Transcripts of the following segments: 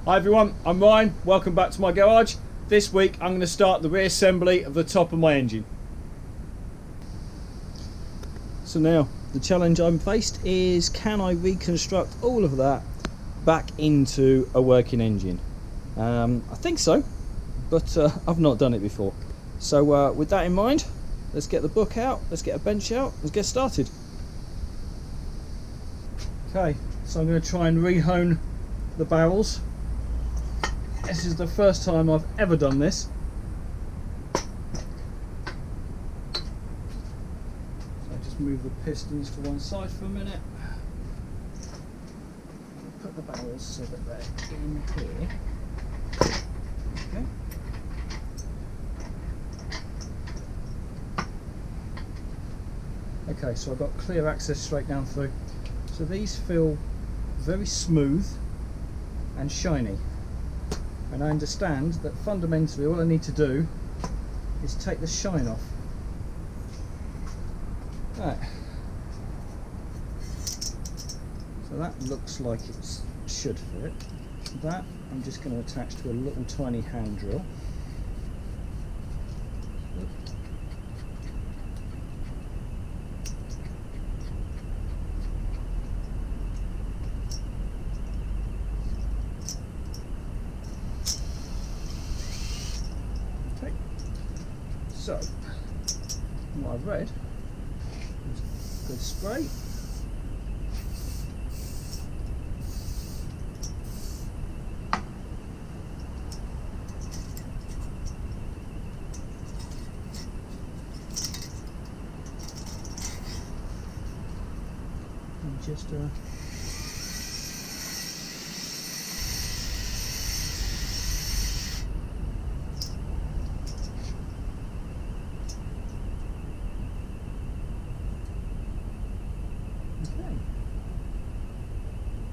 Hi everyone, I'm Ryan, welcome back to my garage. This week I'm going to start the reassembly of the top of my engine. So now, the challenge I'm faced is, can I reconstruct all of that back into a working engine? I think so, but I've not done it before. So with that in mind, let's get the book out, let's get a bench out, let's get started. Okay, so I'm going to try and rehone the barrels. This is the first time I've ever done this. So I just move the pistons to one side for a minute. Put the barrels so that they're in here. Okay. Okay, so I've got clear access straight down through. So these feel very smooth and shiny. And I understand that fundamentally all I need to do is take the shine off. Right. So that looks like it should fit. That I'm just going to attach to a little tiny hand drill. So, what I've read is good spray. And just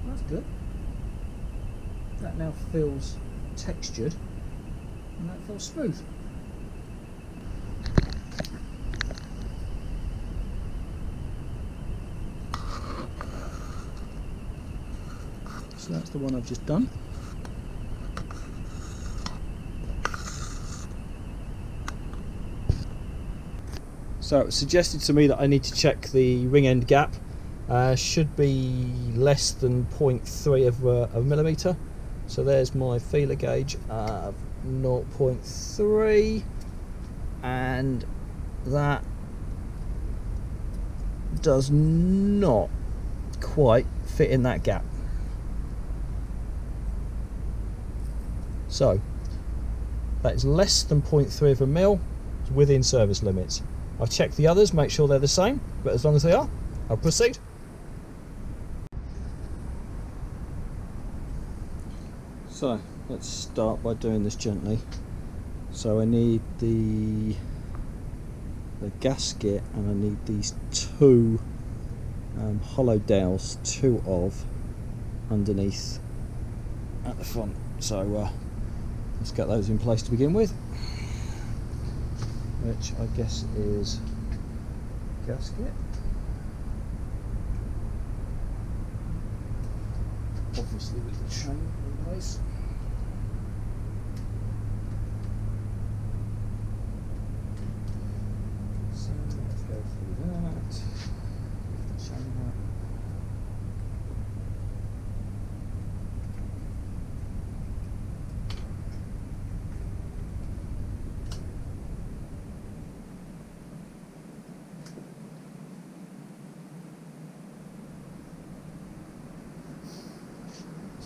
that's good. That now feels textured and that feels smooth. So that's the one I've just done. So it was suggested to me that I need to check the ring end gap. Should be less than 0.3 of a millimetre. So there's my feeler gauge of 0.3, and that does not quite fit in that gap. So that is less than 0.3 of a mil, within service limits. I've checked the others, make sure they're the same, but as long as they are, I'll proceed. So let's start by doing this gently. So I need the gasket, and I need these two hollow dowels, two of, underneath at the front. So let's get those in place to begin with, which I guess is gasket. Obviously with the chain in place. So let's go through that. Lift the chain up.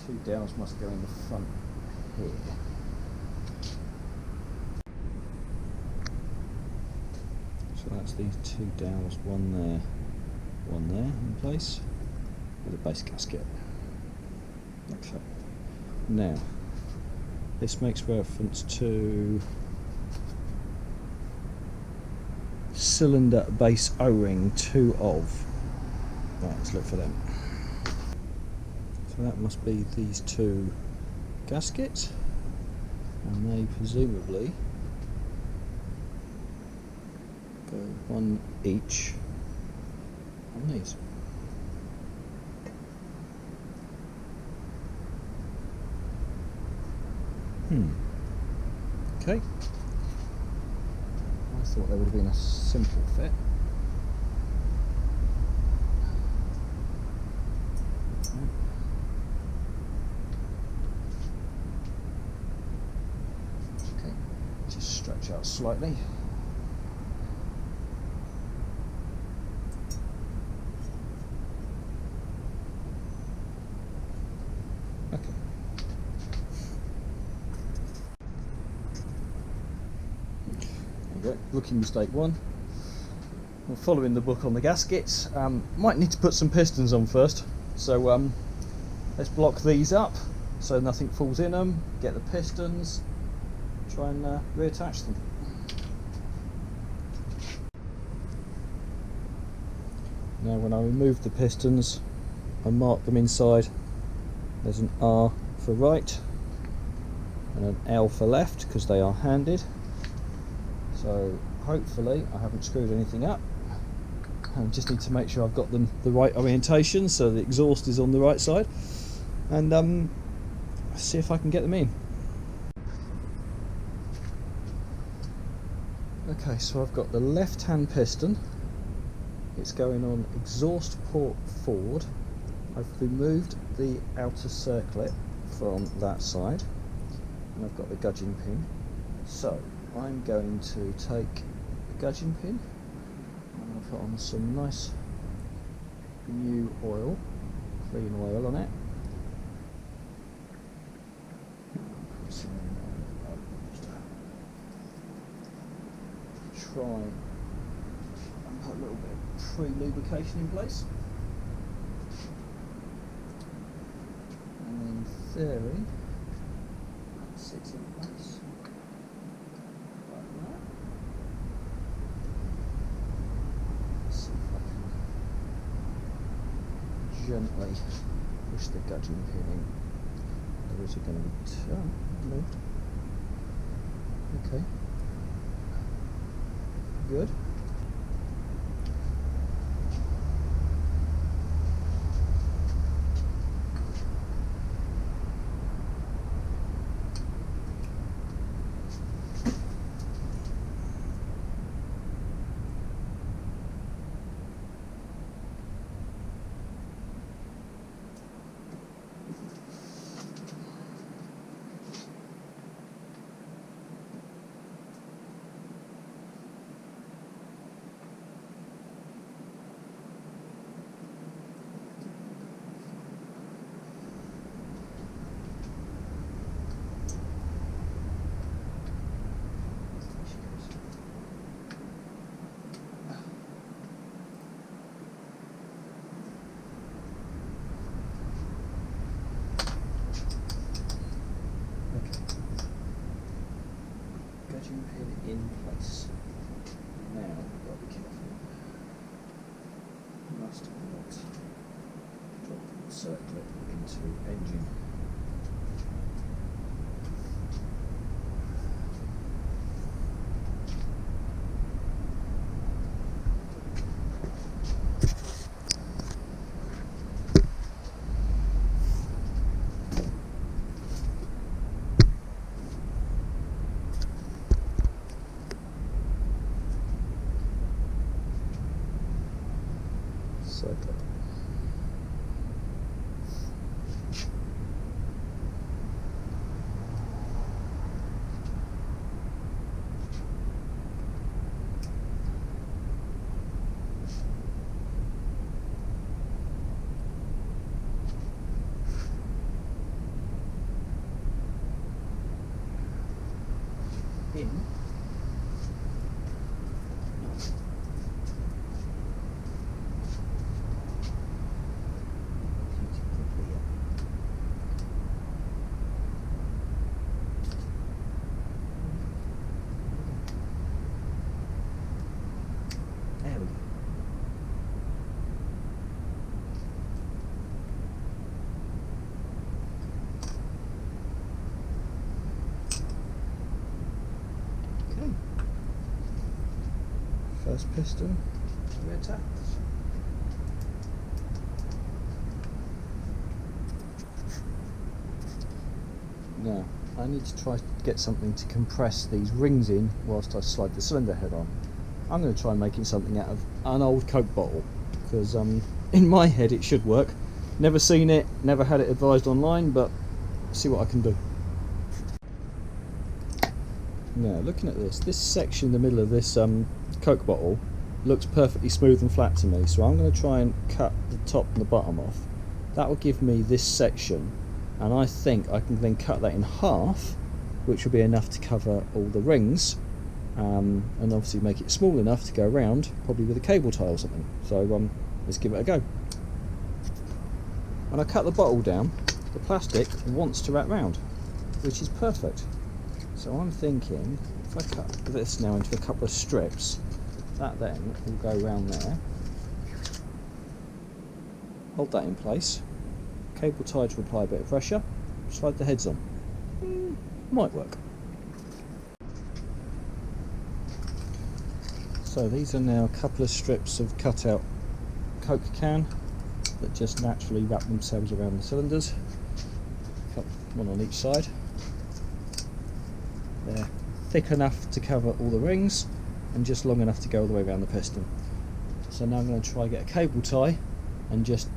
Two dowels must go in the front here. So that's these two dowels, one there in place, with a base gasket. Okay. Now, this makes reference to cylinder base O-ring, two of. Right, let's look for them. So that must be these two gaskets, and they presumably go one each on these. Okay. I thought there would have been a simple fit. Okay, just stretch out slightly. Okay. There you go. Rookie mistake one. Well, following the book on the gaskets, might need to put some pistons on first. So let's block these up so nothing falls in them. Get the pistons. Try and reattach them. Now, when I remove the pistons, I mark them inside. There's an R for right and an L for left because they are handed. So hopefully I haven't screwed anything up. I just need to make sure I've got them the right orientation so the exhaust is on the right side, and see if I can get them in. Okay, so I've got the left hand piston. It's going on exhaust port forward. I've removed the outer circlet from that side and I've got the gudgeon pin. So I'm going to take the gudgeon pin and I'll put on some nice new oil, clean oil on it. Try and put a little bit of pre-lubrication in place. And in theory, that sits in place like that. Let's see if I can gently push the gudgeon pin in. Or is it going to be moved? Okay. Good. Pin in place. Now we've got to be careful. Must not drop the circlet into engine. Circle. In. There we go. Okay. First piston reattached. Now, I need to try to get something to compress these rings in whilst I slide the cylinder head on. I'm going to try making something out of an old Coke bottle, because in my head it should work. Never seen it, never had it advised online, but see what I can do. Now, looking at this section in the middle of this Coke bottle looks perfectly smooth and flat to me, so I'm going to try and cut the top and the bottom off. That will give me this section, and I think I can then cut that in half, which will be enough to cover all the rings, and obviously make it small enough to go around, probably with a cable tie or something. So let's give it a go. When I cut the bottle down, the plastic wants to wrap round, which is perfect. So I'm thinking, if I cut this now into a couple of strips, that then will go around there. Hold that in place. Cable tie to apply a bit of pressure. Slide the heads on. Might work. So these are now a couple of strips of cut out Coke can that just naturally wrap themselves around the cylinders. One on each side. They're thick enough to cover all the rings and just long enough to go all the way around the piston. So now I'm going to try and get a cable tie and just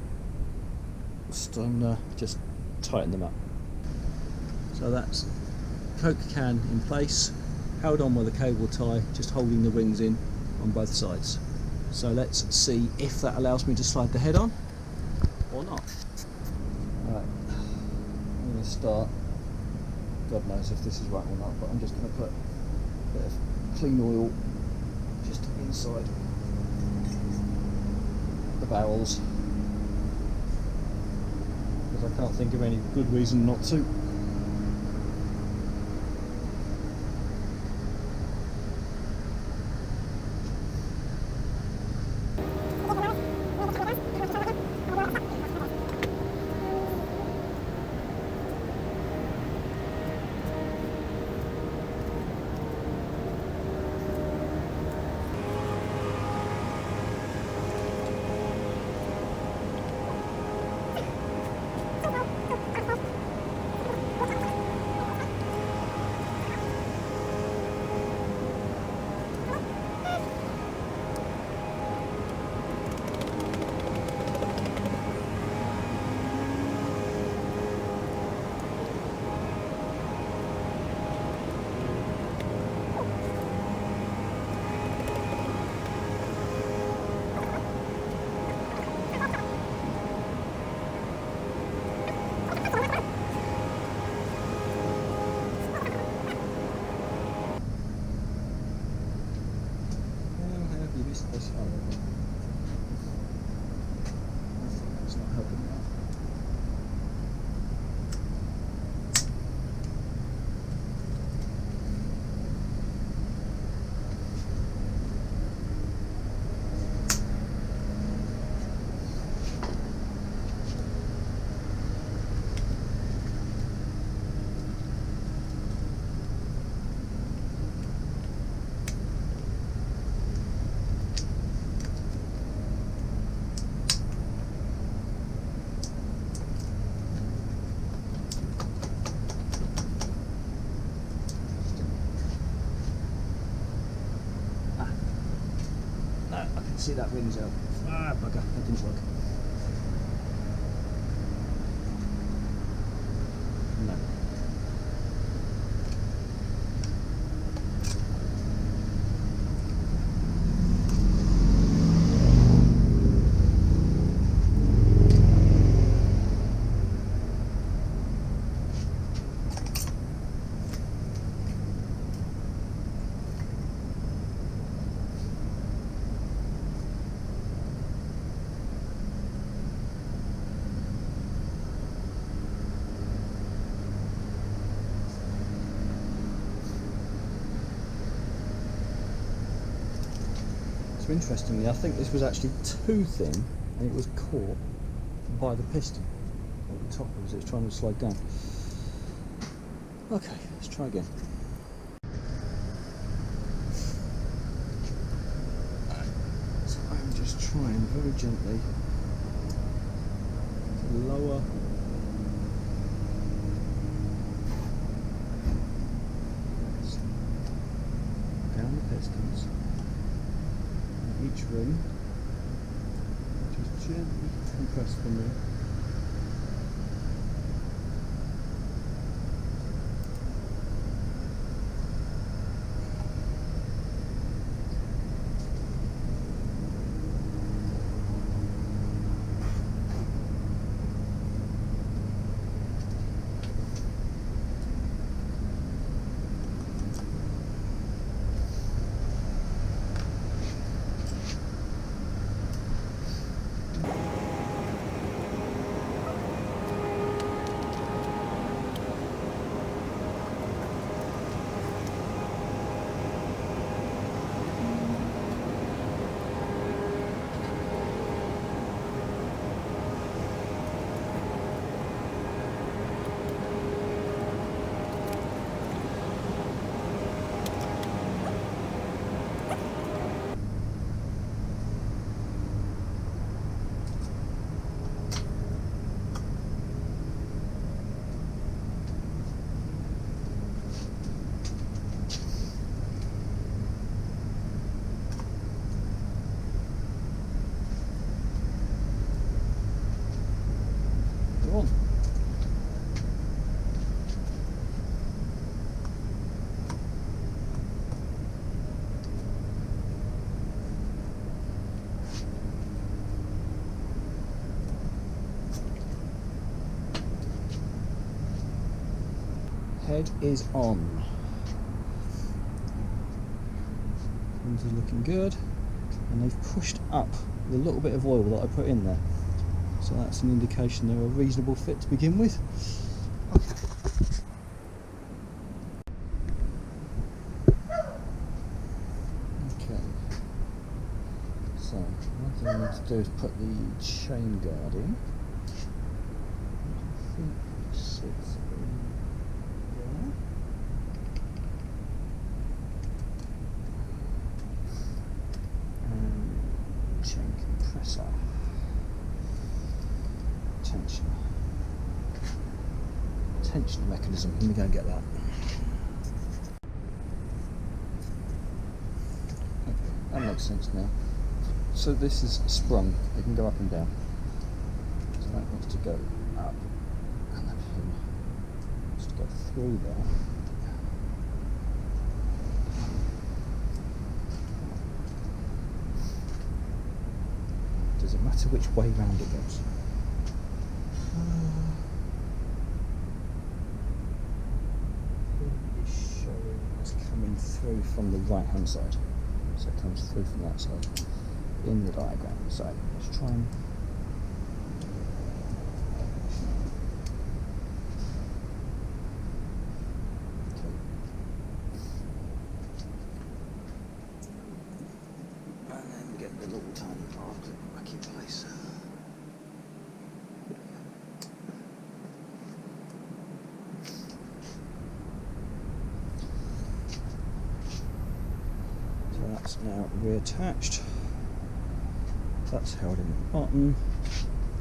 tighten them up. So that's Coke can in place, held on with a cable tie, just holding the rings in on both sides. So let's see if that allows me to slide the head on or not. Alright, I'm going to start. God knows if this is right or not, but I'm just going to put a bit of clean oil just inside the barrels, because I can't think of any good reason not to. It's not helping now. See, that ring's out. Ah, bugger, that didn't work. No. So interestingly, I think this was actually too thin and it was caught by the piston at the top as it was trying to slide down. Okay, let's try again. So I'm just trying very gently to lower each ring. Just gently compress them in. On. Head is on. Things are looking good, and they've pushed up the little bit of oil that I put in there. So that's an indication they're a reasonable fit to begin with. Okay. So one thing I need to do is put the chain guard in. I think it sits in there. And chain compressor. Tension mechanism. Let me go and get that. Okay, that makes sense now. So this is sprung. It can go up and down. So that wants to go up, and that pin wants to go through there. Does it matter which way round it goes? Coming through from the right hand side, so it comes through from that side in the diagram. So let's try and and then get the little tiny part of it back in place. That's now reattached. That's held in the bottom,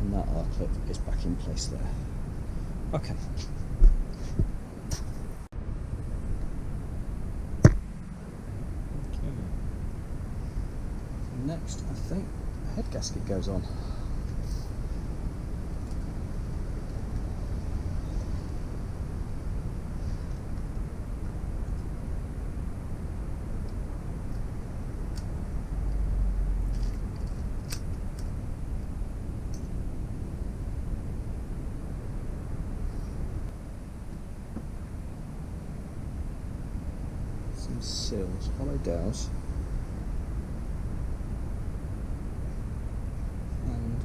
and that R-clip is back in place there. Okay. Next, I think the head gasket goes on. Some seals, hollow dowels, and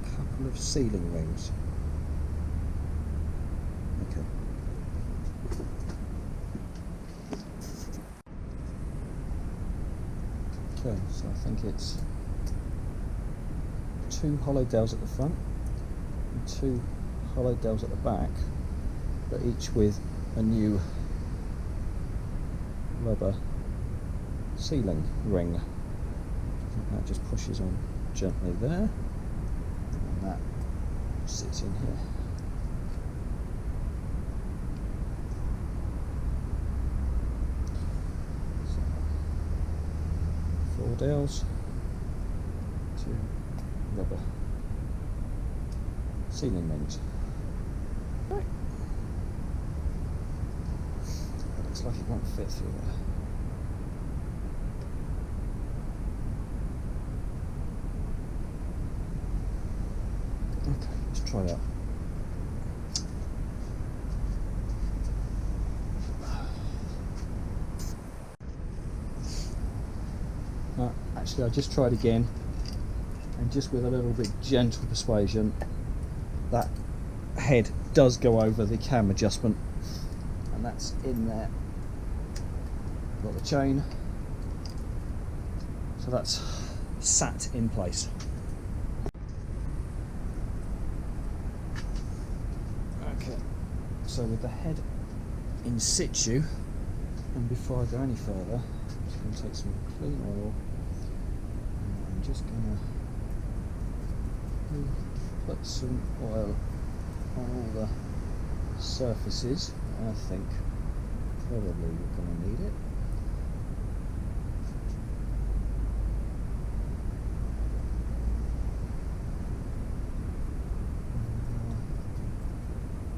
a couple of sealing rings. Okay. Okay, so I think it's 2 hollow dowels at the front and 2 hollow dowels at the back, but each with a new rubber sealing ring. That just pushes on gently there, and that sits in here. So, 4 dowels, rubber sealing rings. Right. It looks like it won't fit through there. Okay, let's try that. Actually, I just tried again, and just with a little bit gentle persuasion, that head does go over the cam adjustment, and that's in there. Got the chain, so that's sat in place. Okay, so with the head in situ, and before I go any further, I'm just going to take some clean oil. I'm just going to put some oil on all the surfaces. I think probably we're going to need it.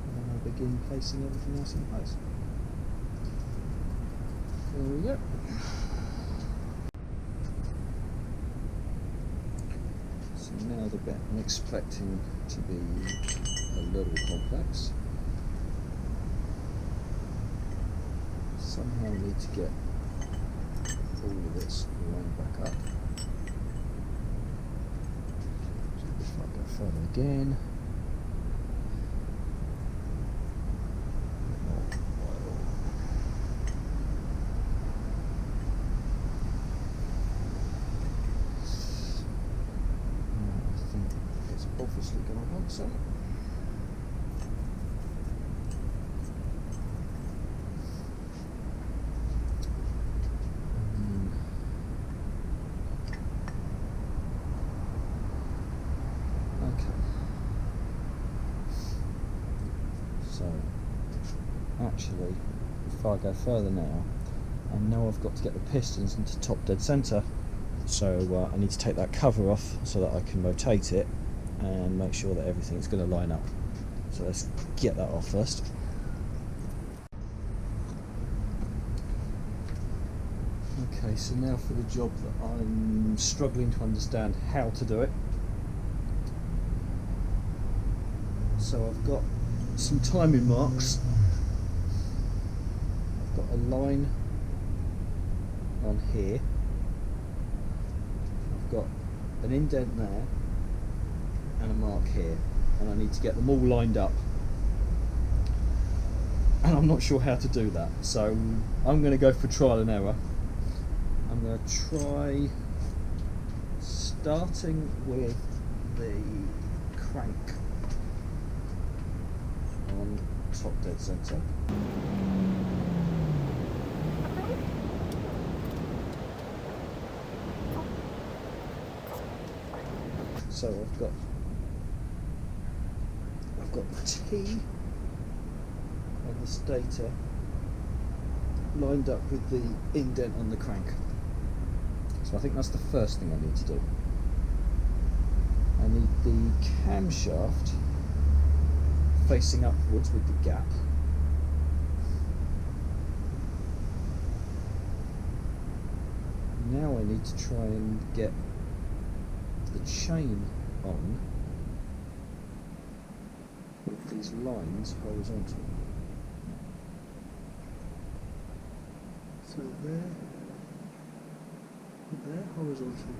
And then I'll begin placing everything else in place. There we go. Now the bit I'm expecting to be a little complex. Somehow I need to get all of this lined back up. So if I go further again. Obviously going to want some. Okay. So, actually, if I go further now, I know I've got to get the pistons into top dead centre. So I need to take that cover off so that I can rotate it and make sure that everything's going to line up. So let's get that off first. Okay, so now for the job that I'm struggling to understand how to do it. So I've got some timing marks. I've got a line on here. I've got an indent there and a mark here, and I need to get them all lined up, and I'm not sure how to do that, so I'm going to go for trial and error. I'm going to try starting with the crank on top dead centre. So I've got the T on the stator lined up with the indent on the crank. So I think that's the first thing I need to do. I need the camshaft facing upwards with the gap. Now I need to try and get the chain on with these lines horizontal. So they're horizontal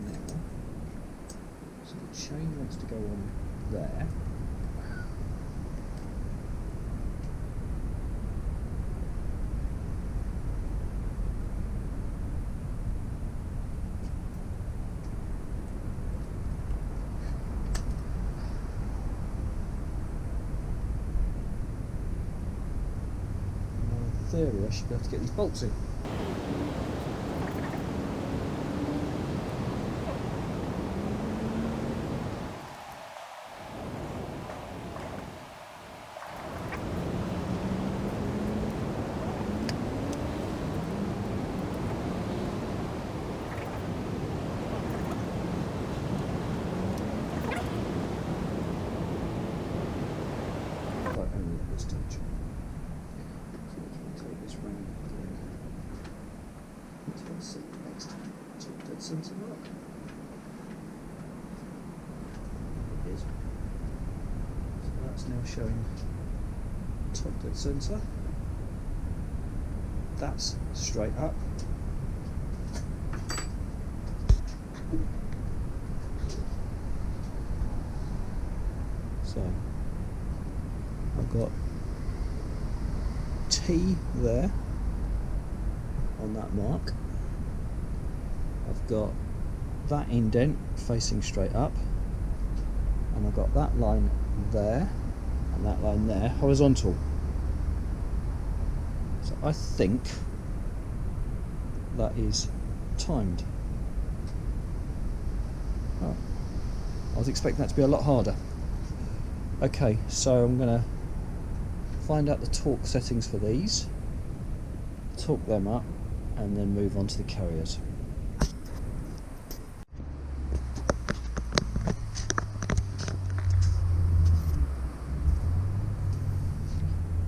now. So the chain wants to go on there. In theory, I should be able to get these bolts in. centre mark. It is. So that's now showing top dead centre. That's straight up. So I've got T there on that mark. I've got that indent facing straight up, and I've got that line there and that line there horizontal. So I think that is timed. Oh, I was expecting that to be a lot harder. Okay, so I'm going to find out the torque settings for these, torque them up, and then move on to the carriers.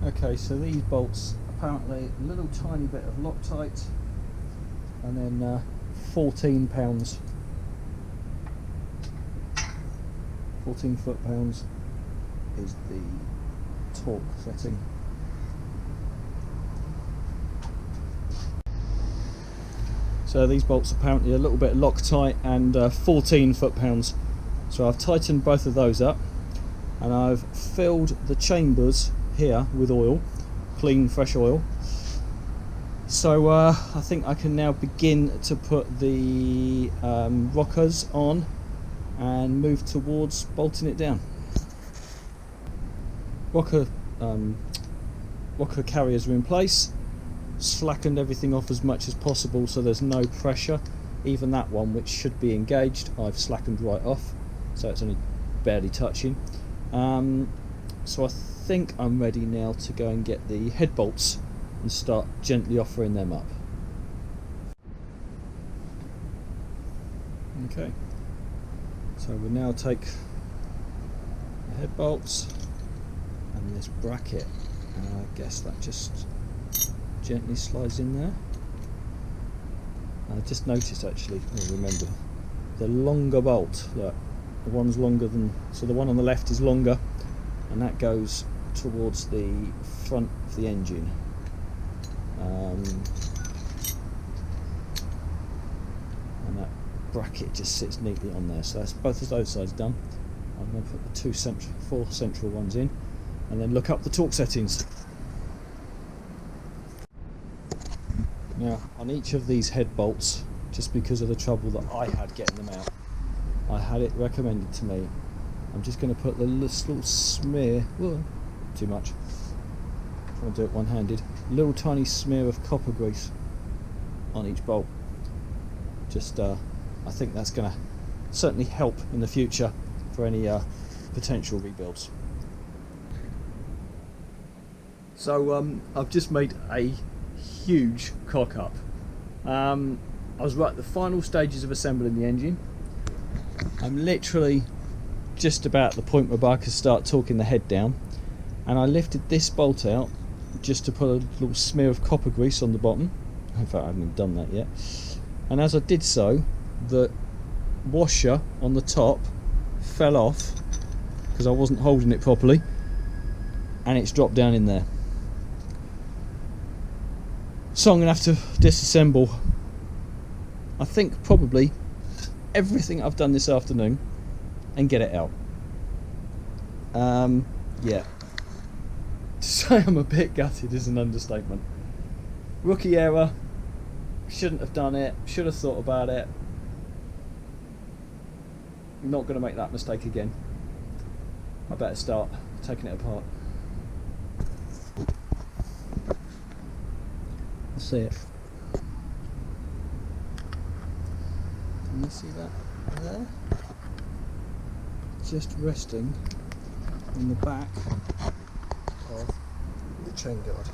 Okay, so these bolts, apparently a little tiny bit of Loctite, and then 14 pounds, 14 foot-pounds is the torque setting. So these bolts apparently a little bit Loctite and 14 foot-pounds. So I've tightened both of those up, and I've filled the chambers here with oil, clean fresh oil. So I think I can now begin to put the rockers on and move towards bolting it down. Rocker carriers are in place, slackened everything off as much as possible so there's no pressure. Even that one, which should be engaged, I've slackened right off, so it's only barely touching. So I think I'm ready now to go and get the head bolts and start gently offering them up. Okay, so we'll now take the head bolts and this bracket, and I guess that just gently slides in there. I just noticed actually, remember, the longer bolt, look, the one's longer than, so the one on the left is longer, and that goes towards the front of the engine. And that bracket just sits neatly on there, so that's both of those sides done. I'm going to put the four central ones in, and then look up the torque settings. Now on each of these head bolts, just because of the trouble that I had getting them out, I had it recommended to me, I'm just going to put the little smear, whoa, too much, I'm trying to do it one-handed, little tiny smear of copper grease on each bolt. Just I think that's going to certainly help in the future for any potential rebuilds. So I've just made a huge cock up. I was right at the final stages of assembling the engine. I'm literally just about the point where I could start torquing the head down, and I lifted this bolt out just to put a little smear of copper grease on the bottom. In fact, I haven't even done that yet. And as I did so, the washer on the top fell off because I wasn't holding it properly, and it's dropped down in there. So I'm going to have to disassemble, I think, probably everything I've done this afternoon and get it out. Yeah. To say I'm a bit gutted is an understatement. Rookie error. Shouldn't have done it. Should have thought about it. Not going to make that mistake again. I better start taking it apart. Let's see it. Can you see that there? Just resting on the back of the chain guard.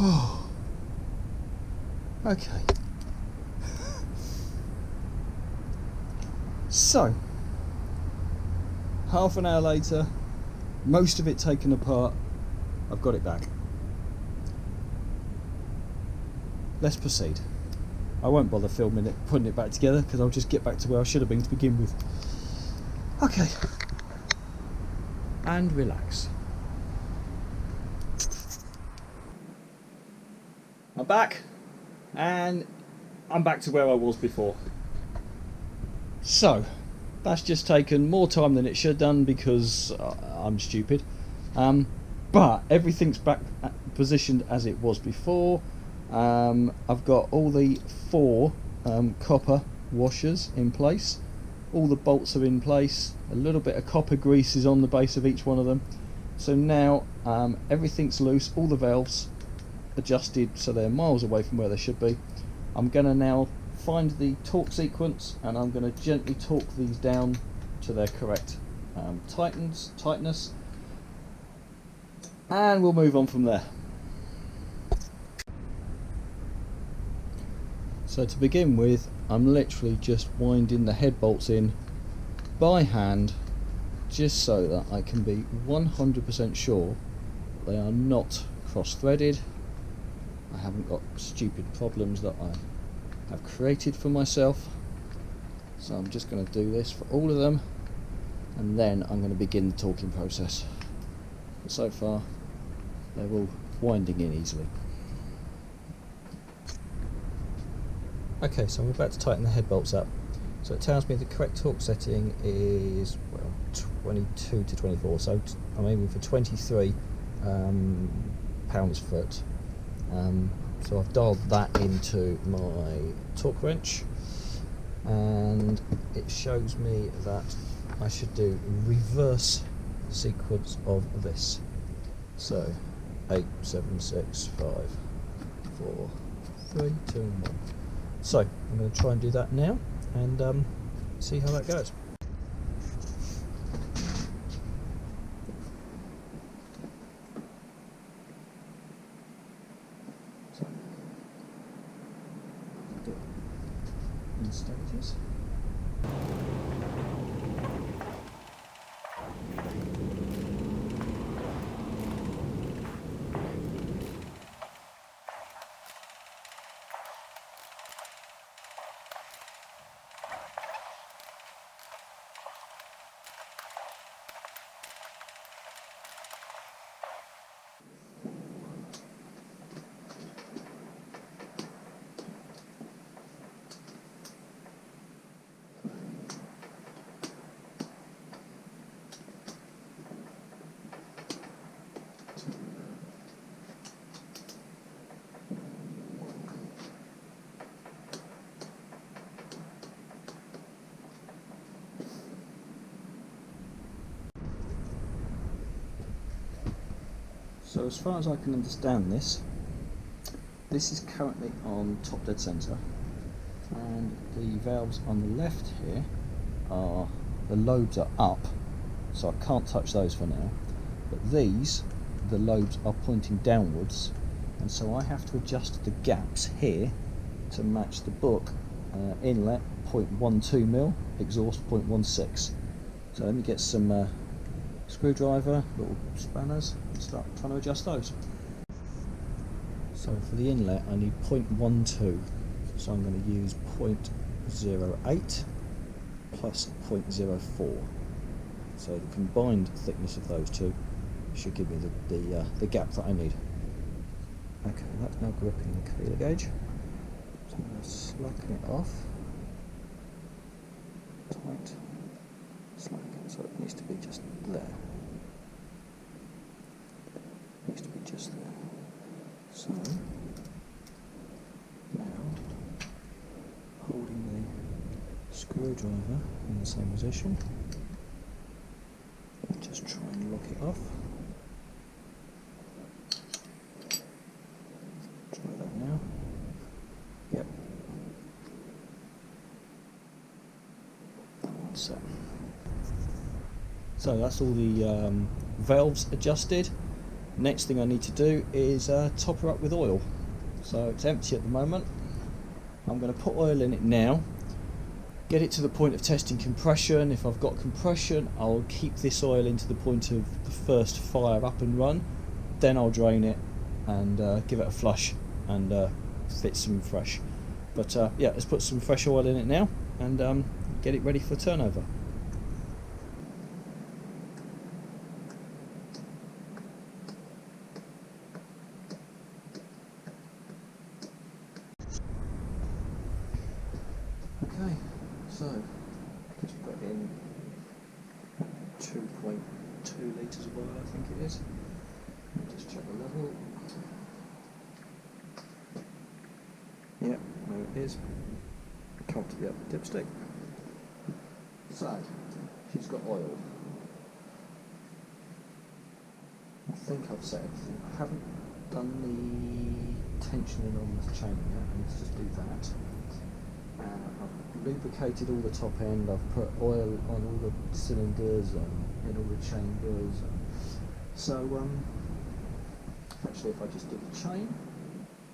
Oh, okay. So, half an hour later, most of it taken apart, I've got it back. Let's proceed. I won't bother filming it, putting it back together, because I'll just get back to where I should have been to begin with. Okay. And relax. I'm back, and I'm back to where I was before. So, that's just taken more time than it should have done because I'm stupid. But everything's back positioned as it was before. I've got all the 4 copper washers in place. All the bolts are in place. A little bit of copper grease is on the base of each one of them. So now everything's loose, all the valves adjusted so they're miles away from where they should be. I'm going to now find the torque sequence and I'm going to gently torque these down to their correct tightness, and we'll move on from there. So to begin with, I'm literally just winding the head bolts in by hand, just so that I can be 100% sure they are not cross-threaded. I haven't got stupid problems that I have created for myself. So I'm just going to do this for all of them, and then I'm going to begin the torquing process. But so far, they're all winding in easily. Okay, so I'm about to tighten the head bolts up. So it tells me the correct torque setting is, well, 22 to 24. So I'm aiming for 23 pounds-foot. So I've dialed that into my torque wrench, and it shows me that I should do reverse sequence of this. So 8, 7, 6, 5, 4, 3, 2 and 1. So I'm going to try and do that now and see how that goes. So, do it in stages. So as far as I can understand this is currently on top dead centre, and the valves on the left here are, the lobes are up, so I can't touch those for now, but these, the lobes are pointing downwards, and so I have to adjust the gaps here to match the book. Inlet 0.12mm, exhaust 0.16. So let me get some screwdriver, little spanners, and start trying to adjust those. So for the inlet I need 0.12, so I'm going to use 0.08 plus 0.04. So the combined thickness of those two should give me the gap that I need. Okay, that's now gripping the feeler gauge. So I'm going to slacken it off. Tight. Slacken, so it needs to be just there. Needs to be just there. So now holding the screwdriver in the same position, just try and lock it off. Try that now. Yep. That's it. So that's all the valves adjusted. Next thing I need to do is top her up with oil. So it's empty at the moment. I'm going to put oil in it now, get it to the point of testing compression. If I've got compression, I'll keep this oil into the point of the first fire up and run, then I'll drain it and give it a flush and fit some fresh. But yeah, let's put some fresh oil in it now and get it ready for turnover. Okay, so just put in 2.2 litres of oil, I think it is. Just check the level. Yep, there it is. Comfortably up the dipstick. So, she's got oil. I think I've set everything. I haven't done the tensioning on the chain yet. I need to just do that. I've lubricated all the top end. I've put oil on all the cylinders and in all the chambers. So, actually, if I just do the chain,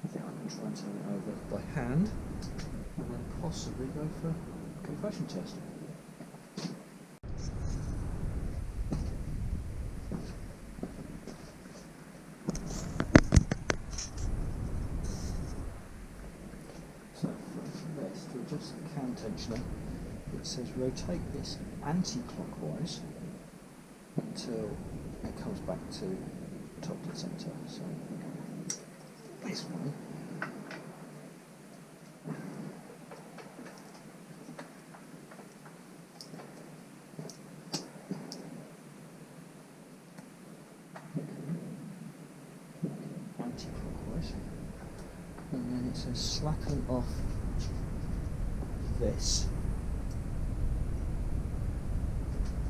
I think I can try and turn it over by hand and then possibly go for a compression test. So for this, to adjust the cam tensioner, it says rotate this anti-clockwise until it comes back to top to centre. So this one. Anti-clockwise. And then it says slacken off this.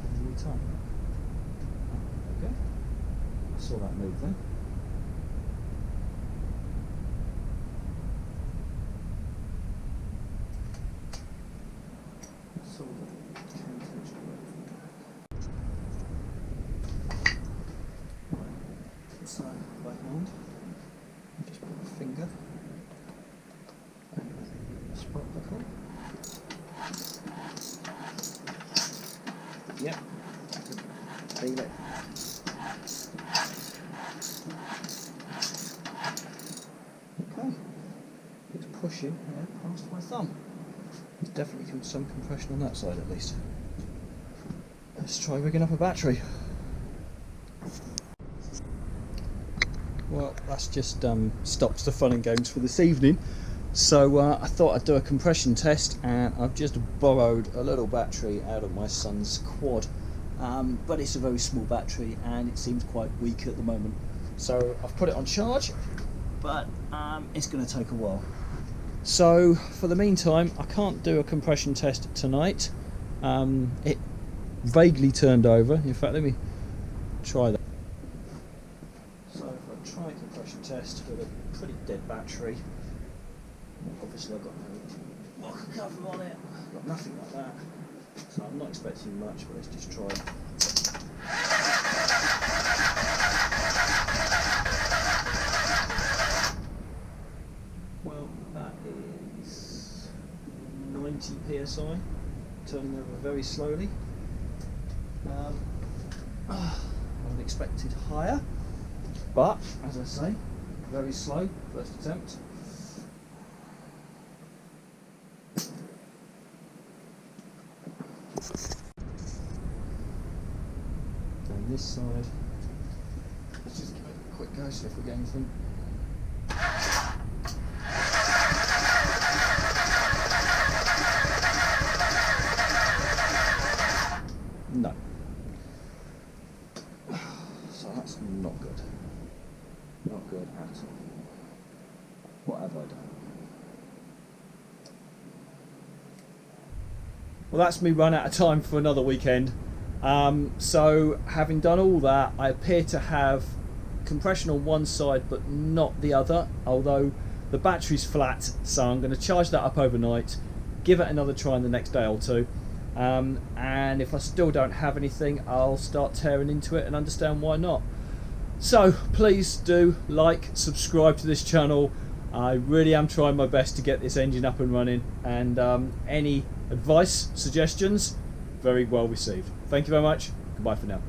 Every time. Okay. I saw that move then. So by hand, just put my finger over the spot buckle. Yep, feel it. Okay, it's pushing past my thumb. There's definitely some compression on that side at least. Let's try rigging up a battery. Well, that's just stops the fun and games for this evening. So I thought I'd do a compression test, and I've just borrowed a little battery out of my son's quad. But it's a very small battery and it seems quite weak at the moment. So I've put it on charge, but it's going to take a while. So for the meantime, I can't do a compression test tonight. It vaguely turned over. In fact, let me try that. So if I try a compression test with a pretty dead battery, obviously I've got no lock cover on it, I've got nothing like that, so I'm not expecting much, but let's just try it. Well, that is 90 psi, turning over very slowly. I expected higher, but as I say, very slow first attempt. And this side, let's just give it a quick go, see if we get anything. No. So that's not good. Not good at all. What have I done? Well, that's me run out of time for another weekend. So having done all that, I appear to have compression on one side but not the other, although the battery's flat, so I'm going to charge that up overnight, give it another try in the next day or two, and if I still don't have anything, I'll start tearing into it and understand why not. So please do like, subscribe to this channel. I really am trying my best to get this engine up and running, and any advice, suggestions, very well received. Thank you very much. Goodbye for now.